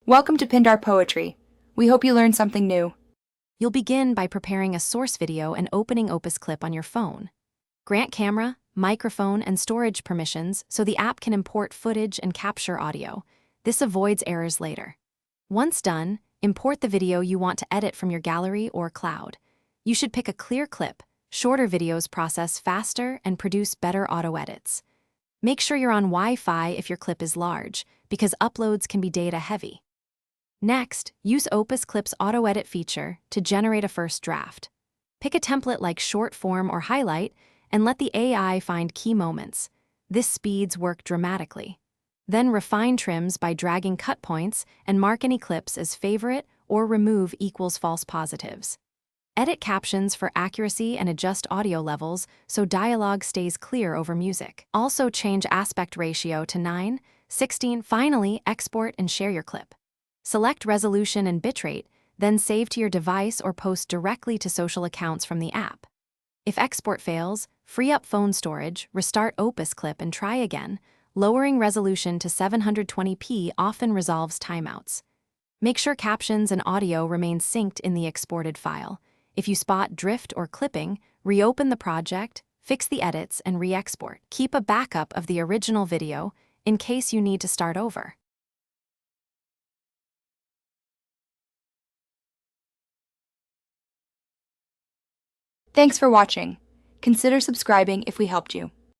Welcome to Pindar Poetry. We hope you learned something new. You'll begin by preparing a source video and opening Opus Clip on your phone. Grant camera, microphone, and storage permissions so the app can import footage and capture audio. This avoids errors later. Once done, import the video you want to edit from your gallery or cloud. You should pick a clear clip. Shorter videos process faster and produce better auto edits. Make sure you're on Wi-Fi if your clip is large, because uploads can be data heavy. Next, use Opus Clip's auto edit feature to generate a first draft. Pick a template like short form or highlight and let the AI find key moments. This speeds work dramatically. Then refine trims by dragging cut points and mark any clips as favorite or remove equals false positives. Edit captions for accuracy and adjust audio levels so dialogue stays clear over music. Also change aspect ratio to 9:16. Finally, export and share your clip. Select resolution and bitrate, then save to your device or post directly to social accounts from the app. If export fails, free up phone storage, restart Opus Clip and try again. Lowering resolution to 720p often resolves timeouts. Make sure captions and audio remain synced in the exported file. If you spot drift or clipping, reopen the project, fix the edits, and re-export. Keep a backup of the original video in case you need to start over. Thanks for watching. Consider subscribing if we helped you.